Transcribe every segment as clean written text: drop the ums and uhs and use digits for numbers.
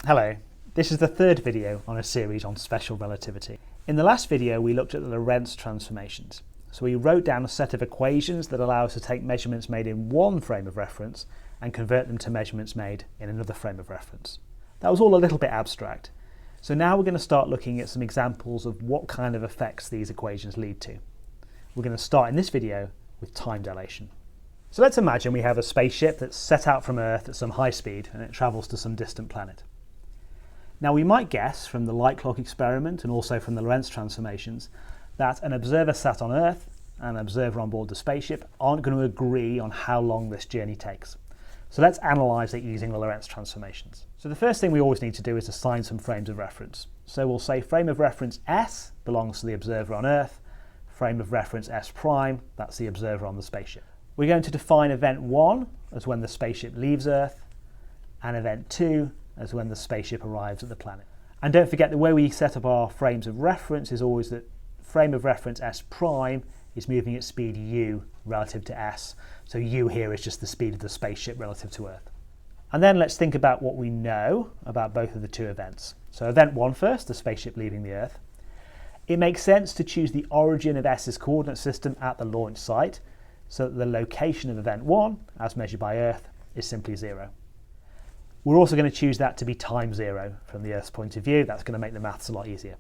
Hello, this is the third video on a series on special relativity. In the last video we looked at the Lorentz transformations. So we wrote down a set of equations that allow us to take measurements made in one frame of reference and convert them to measurements made in another frame of reference. That was all a little bit abstract. So now we're going to start looking at some examples of what kind of effects these equations lead to. We're going to start in this video with time dilation. So let's imagine we have a spaceship that's set out from Earth at some high speed and it travels to some distant planet. Now we might guess from the light clock experiment and also from the Lorentz transformations that an observer sat on Earth and an observer on board the spaceship aren't going to agree on how long this journey takes. So let's analyse it using the Lorentz transformations. So the first thing we always need to do is assign some frames of reference. So we'll say frame of reference S belongs to the observer on Earth, frame of reference S prime, that's the observer on the spaceship. We're going to define event 1 as when the spaceship leaves Earth and event 2 as when the spaceship arrives at the planet. And don't forget the way we set up our frames of reference is always that frame of reference S prime is moving at speed u relative to S. So u here is just the speed of the spaceship relative to Earth. And then let's think about what we know about both of the two events. So event 1 first, the spaceship leaving the Earth. It makes sense to choose the origin of S's coordinate system at the launch site so that the location of event 1, as measured by Earth, is simply 0. We're also going to choose that to be time 0 from the Earth's point of view. That's going to make the maths a lot easier.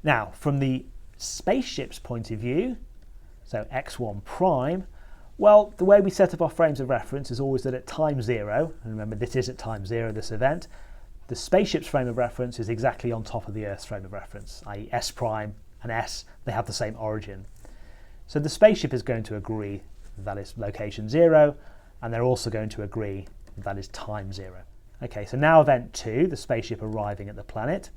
Now, from the spaceship's point of view, so x1 prime, well, the way we set up our frames of reference is always that at time 0, and remember this is at time 0, this event, the spaceship's frame of reference is exactly on top of the Earth's frame of reference, i.e. S prime and S, they have the same origin. So the spaceship is going to agree that is location 0, and they're also going to agree that is time 0. Okay, so now event 2, the spaceship arriving at the planet.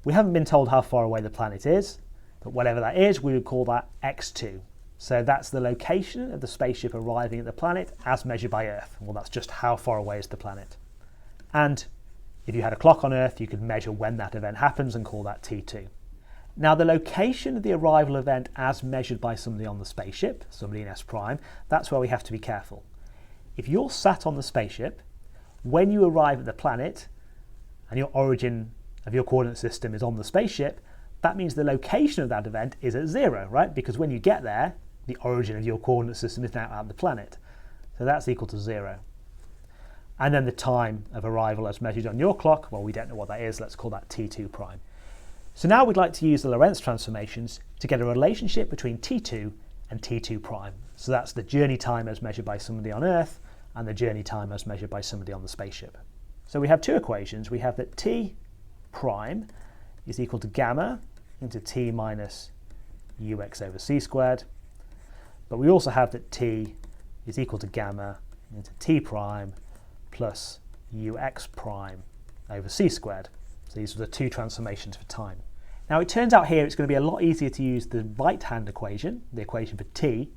We haven't been told how far away the planet is, but whatever that is, we would call that x2. So that's the location of the spaceship arriving at the planet as measured by Earth. Well, that's just how far away is the planet. And if you had a clock on Earth, you could measure when that event happens and call that t2. Now the location of the arrival event as measured by somebody on the spaceship, somebody in S prime, that's where we have to be careful. If you're sat on the spaceship, when you arrive at the planet and your origin of your coordinate system is on the spaceship, that means the location of that event is at 0, right? Because when you get there, the origin of your coordinate system is now at the planet. So that's equal to 0. And then the time of arrival as measured on your clock, well, we don't know what that is, let's call that t2 prime. So now we'd like to use the Lorentz transformations to get a relationship between t2 and t2 prime. So that's the journey time as measured by somebody on Earth and the journey time as measured by somebody on the spaceship. So we have two equations. We have that t prime is equal to gamma into t minus ux over c squared. But we also have that t is equal to gamma into t prime plus ux prime over c squared. So these are the two transformations for time. Now it turns out here it's going to be a lot easier to use the right-hand equation, the equation for t,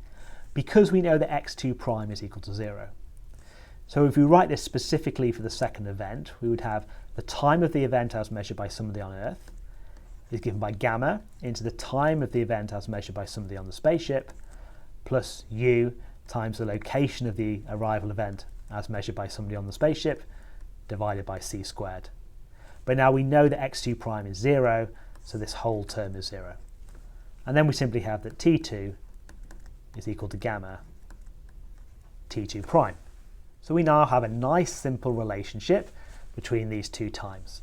because we know that x2 prime is equal to 0. So if we write this specifically for the second event, we would have the time of the event as measured by somebody on Earth is given by gamma into the time of the event as measured by somebody on the spaceship plus u times the location of the arrival event as measured by somebody on the spaceship divided by c squared. But now we know that x2 prime is 0, so this whole term is 0. And then we simply have that t2 is equal to gamma t2 prime. So we now have a nice simple relationship between these two times.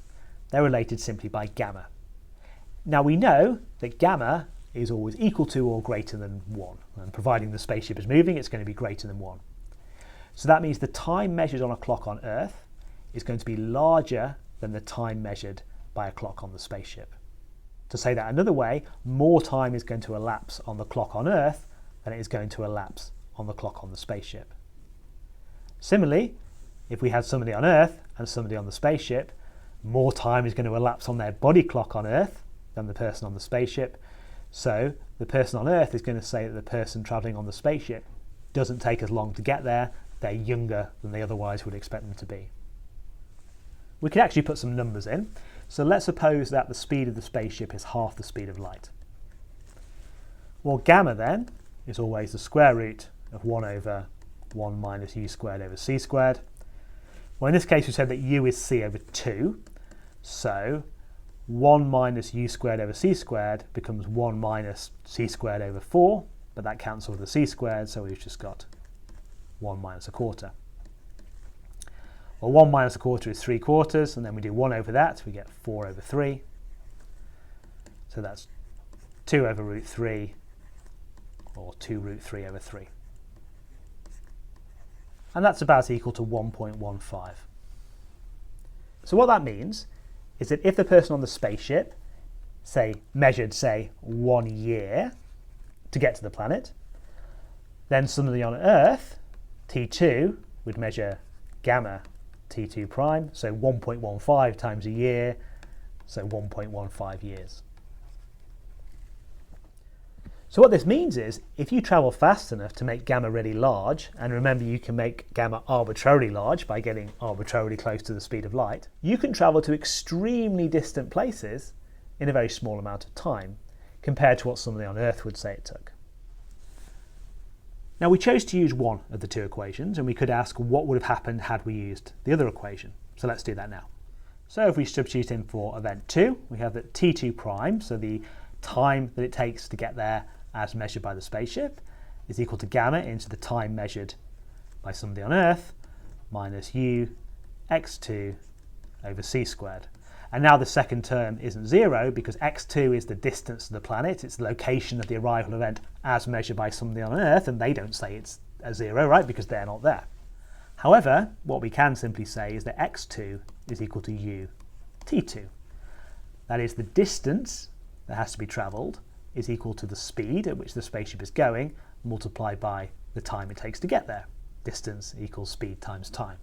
They're related simply by gamma. Now we know that gamma is always equal to or greater than 1, and providing the spaceship is moving, it's going to be greater than 1. So that means the time measured on a clock on Earth is going to be larger than the time measured by a clock on the spaceship. To say that another way, more time is going to elapse on the clock on Earth than it is going to elapse on the clock on the spaceship. Similarly, if we had somebody on Earth and somebody on the spaceship, more time is going to elapse on their body clock on Earth than the person on the spaceship. So the person on Earth is going to say that the person travelling on the spaceship doesn't take as long to get there, they're younger than they otherwise would expect them to be. We could actually put some numbers in. So let's suppose that the speed of the spaceship is half the speed of light. Well, gamma then is always the square root of 1 over 1 minus u squared over c squared. Well, in this case, we said that u is c over 2. So 1 minus u squared over c squared becomes 1 minus c squared over 4, but that cancels with the c squared, so we've just got 1 minus a quarter. Well, 1 minus a quarter is 3/4, and then we do 1 over that, we get 4 over 3. So that's 2 over root 3, or 2 root 3 over 3. And that's about equal to 1.15. So what that means is that if the person on the spaceship, measured 1 year to get to the planet, then somebody on Earth, T2, would measure gamma T2 prime, so 1.15 times a year, so 1.15 years. So what this means is, if you travel fast enough to make gamma really large, and remember you can make gamma arbitrarily large by getting arbitrarily close to the speed of light, you can travel to extremely distant places in a very small amount of time, compared to what somebody on Earth would say it took. Now we chose to use one of the two equations, and we could ask what would have happened had we used the other equation. So let's do that now. So if we substitute in for event 2, we have that T2 prime, so the time that it takes to get there as measured by the spaceship, is equal to gamma into the time measured by somebody on Earth minus u x2 over c squared. And now the second term isn't 0 because x2 is the distance to the planet, it's the location of the arrival event as measured by somebody on Earth, and they don't say it's a 0, right, because they're not there. However, what we can simply say is that x2 is equal to u t2. That is, the distance that has to be travelled is equal to the speed at which the spaceship is going multiplied by the time it takes to get there. Distance equals speed times time.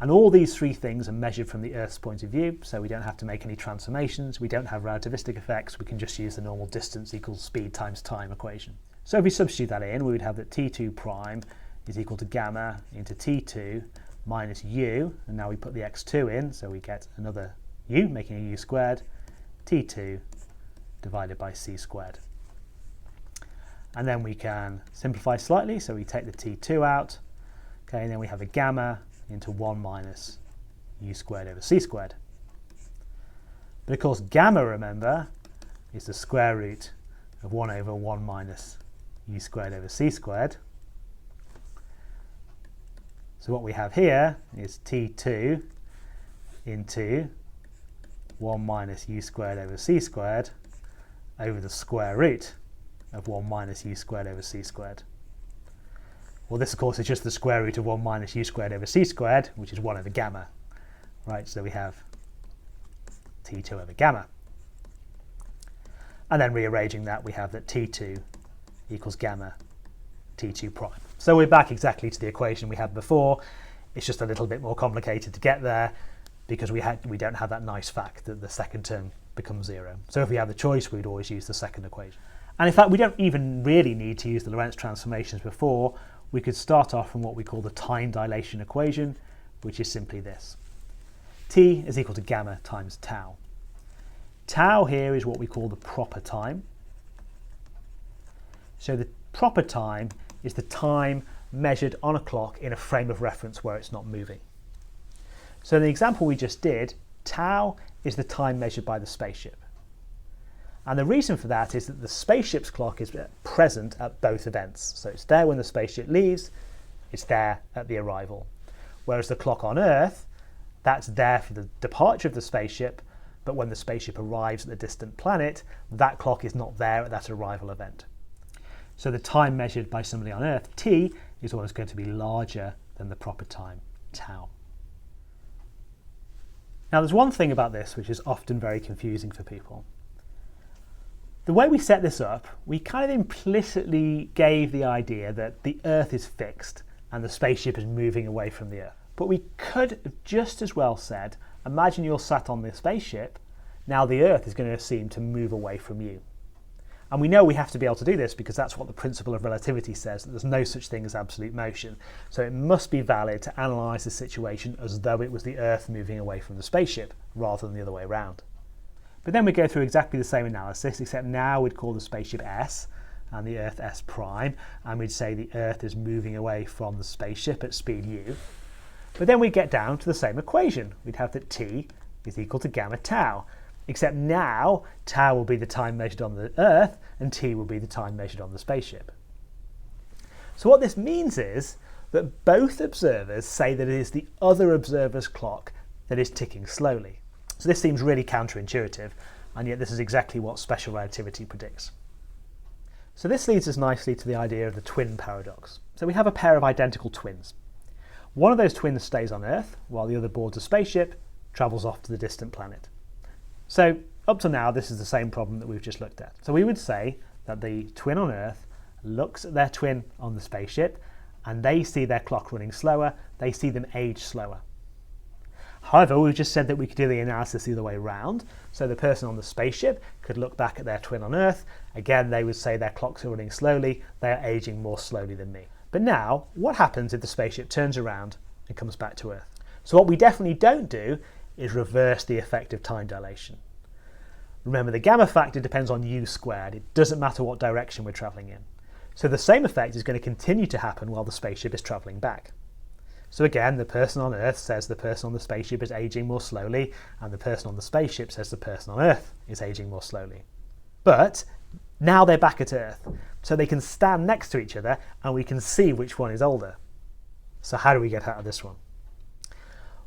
And all these three things are measured from the Earth's point of view, so we don't have to make any transformations, we don't have relativistic effects, we can just use the normal distance equals speed times time equation. So if we substitute that in, we would have that T2 prime is equal to gamma into T2 minus u, and now we put the x2 in, so we get another u, making a u squared, T2 divided by c squared. And then we can simplify slightly, so we take the T2 out, okay, and then we have a gamma into 1 minus u squared over c squared. But of course gamma, remember, is the square root of 1 over 1 minus u squared over c squared. So what we have here is T2 into 1 minus u squared over c squared over the square root of 1 minus u squared over c squared. Well, this of course is just the square root of 1 minus u squared over c squared, which is 1 over gamma, right? So we have T2 over gamma. And then rearranging that, we have that T2 equals gamma T2 prime. So we're back exactly to the equation we had before. It's just a little bit more complicated to get there because we don't have that nice fact that the second term becomes 0. So if we have the choice, we'd always use the second equation. And in fact, we don't even really need to use the Lorentz transformations before. We could start off from what we call the time dilation equation, which is simply this. T is equal to gamma times tau. Tau here is what we call the proper time. So the proper time is the time measured on a clock in a frame of reference where it's not moving. So in the example we just did, tau is the time measured by the spaceship. And the reason for that is that the spaceship's clock is present at both events. So it's there when the spaceship leaves, it's there at the arrival. Whereas the clock on Earth, that's there for the departure of the spaceship, but when the spaceship arrives at the distant planet, that clock is not there at that arrival event. So the time measured by somebody on Earth, t, is always going to be larger than the proper time, tau. Now there's one thing about this which is often very confusing for people. The way we set this up, we kind of implicitly gave the idea that the Earth is fixed and the spaceship is moving away from the Earth. But we could have just as well said, imagine you're sat on the spaceship, now the Earth is going to seem to move away from you. And we know we have to be able to do this because that's what the principle of relativity says, that there's no such thing as absolute motion. So it must be valid to analyse the situation as though it was the Earth moving away from the spaceship, rather than the other way around. But then we go through exactly the same analysis, except now we'd call the spaceship S and the Earth S prime, and we'd say the Earth is moving away from the spaceship at speed u. But then we get down to the same equation. We'd have that t is equal to gamma tau, except now tau will be the time measured on the Earth and t will be the time measured on the spaceship. So what this means is that both observers say that it is the other observer's clock that is ticking slowly. So this seems really counterintuitive, and yet this is exactly what special relativity predicts. So this leads us nicely to the idea of the twin paradox. So we have a pair of identical twins. One of those twins stays on Earth, while the other boards a spaceship, travels off to the distant planet. So up to now, this is the same problem that we've just looked at. So we would say that the twin on Earth looks at their twin on the spaceship, and they see their clock running slower, they see them age slower. However, we've just said that we could do the analysis the other way around. So the person on the spaceship could look back at their twin on Earth. Again, they would say their clocks are running slowly, they are aging more slowly than me. But now, what happens if the spaceship turns around and comes back to Earth? So what we definitely don't do is reverse the effect of time dilation. Remember, the gamma factor depends on u squared. It doesn't matter what direction we're travelling in. So the same effect is going to continue to happen while the spaceship is travelling back. So again, the person on Earth says the person on the spaceship is aging more slowly, and the person on the spaceship says the person on Earth is aging more slowly. But now they're back at Earth, so they can stand next to each other and we can see which one is older. So how do we get out of this one?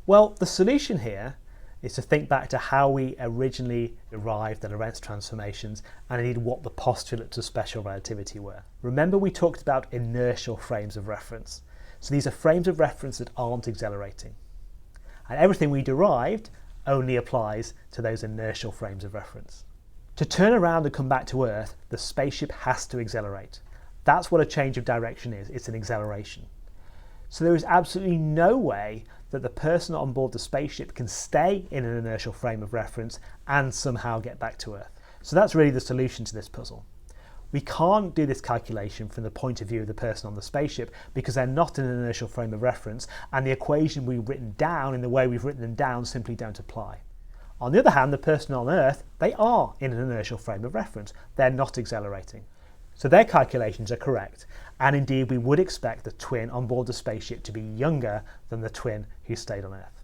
Well, the solution here is to think back to how we originally derived the Lorentz transformations and indeed what the postulates of special relativity were. Remember, we talked about inertial frames of reference. So these are frames of reference that aren't accelerating. And everything we derived only applies to those inertial frames of reference. To turn around and come back to Earth, the spaceship has to accelerate. That's what a change of direction is. It's an acceleration. So there is absolutely no way that the person on board the spaceship can stay in an inertial frame of reference and somehow get back to Earth. So that's really the solution to this puzzle. We can't do this calculation from the point of view of the person on the spaceship because they're not in an inertial frame of reference, and the equation we've written down in the way we've written them down simply don't apply. On the other hand, the person on Earth, they are in an inertial frame of reference. They're not accelerating. So their calculations are correct, and indeed we would expect the twin on board the spaceship to be younger than the twin who stayed on Earth.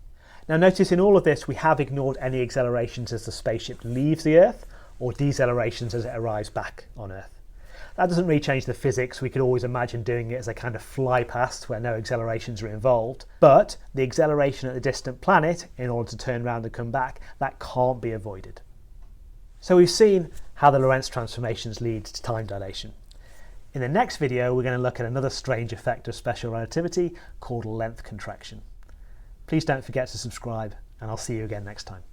Now notice in all of this we have ignored any accelerations as the spaceship leaves the Earth or decelerations as it arrives back on Earth. That doesn't really change the physics. We could always imagine doing it as a kind of fly past where no accelerations are involved, but the acceleration at the distant planet in order to turn around and come back, that can't be avoided. So we've seen how the Lorentz transformations lead to time dilation. In the next video, we're going to look at another strange effect of special relativity called length contraction. Please don't forget to subscribe, and I'll see you again next time.